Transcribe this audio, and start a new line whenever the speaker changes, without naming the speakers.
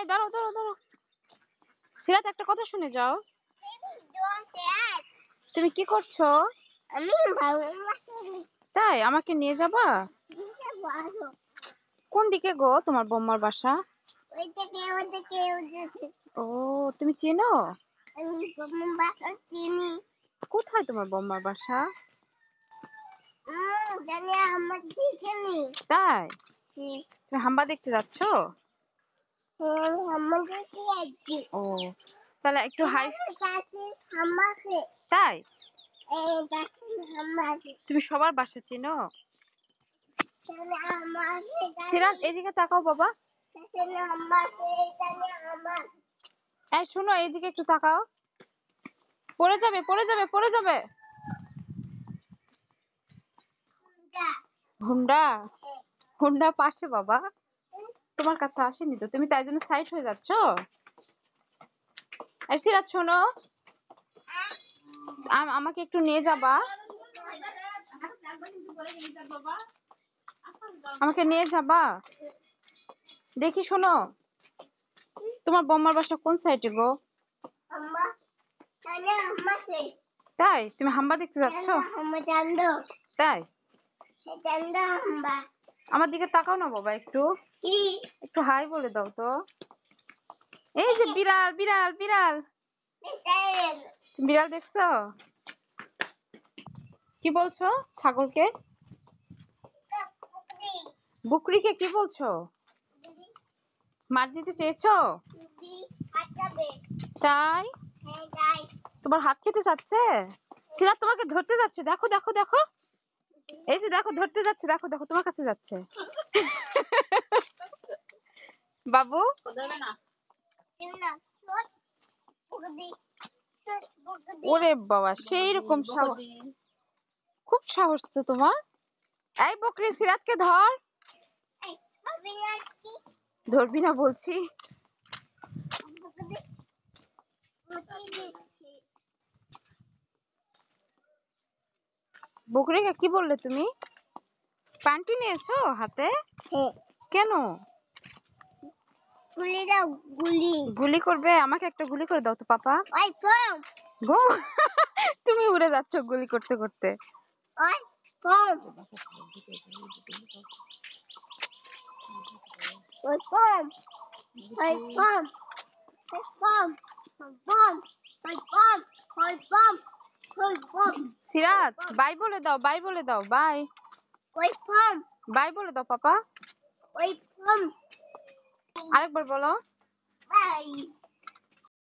এই দাঁড়াও দাঁড়াও দাঁড়াও, সিরাত একটা কথা শুনে যাও। তুমি কি করছো? তাই, আমাকে নিয়ে যাবা? কোন দিকে গো তোমার বম্মার বাসা? ও, তুমি চেনো? কোথায় তোমার বম্মার বাসা? তাই, তুমি হাম্বা দেখতে যাচ্ছ? ও, তাহলে একটু হাই। তাই, তুমি সবার বাসা চেনো? সিরাজ এদিকে তাকাও বাবা। এই শোনো, এইদিকে একটু তাকাও। পড়ে যাবে পড়ে যাবে পড়ে যাবে। হুন্ডা, হুন্ডা পাশে বাবা, তোমার কাছে আসেনি তো, তুমি তাই জন্য সাইড হয়ে যাচ্ছ। এই সিরাজ শোনো, আমাকে একটু নিয়ে যাবা? আমাকে নিয়ে যাবা? দেখি শোনো, তোমার বম্মার বাসা কোন সাইডে গো? তাই, তুমি হাম্বা দেখতে যাচ্ছ? তাই, আমার দিকে তাকাও না বাবা, একটু একটু হাই বলে দাও তো। এই যে বিড়াল বিড়াল বিড়াল, বিড়াল দেখছো? কি বলছো ছাগলকে? বকরিকে কি বলছো? মার দিতে চেয়েছো? তাই, তোমার হাত খেতে চাচ্ছে? সিরাত তোমাকে ধরতে যাচ্ছে, দেখো দেখো দেখো, এই যে দেখো ধরতে যাচ্ছে, দেখো দেখো তোমার কাছে যাচ্ছে। বাবু, ওরে বাবা, সেই রকম সাহস, খুব সাহস তো তোমার। এই বকরি, সিরাতকে ধর। ধরবি না বলছি। বকরিকে কি বললে তুমি? পান্টি নিয়েছো হাতে? কেন? গুলি করবে? আমাকে একটা গুলি করে দাও তো পাপা। গো, তুমি উড়ে যাচ্ছ গুলি করতে করতে। সিরাত, বাই বলে দাও, বাই বলে দাও, বাই। বাই বলে দাও পাপা। আরেকবার বলো।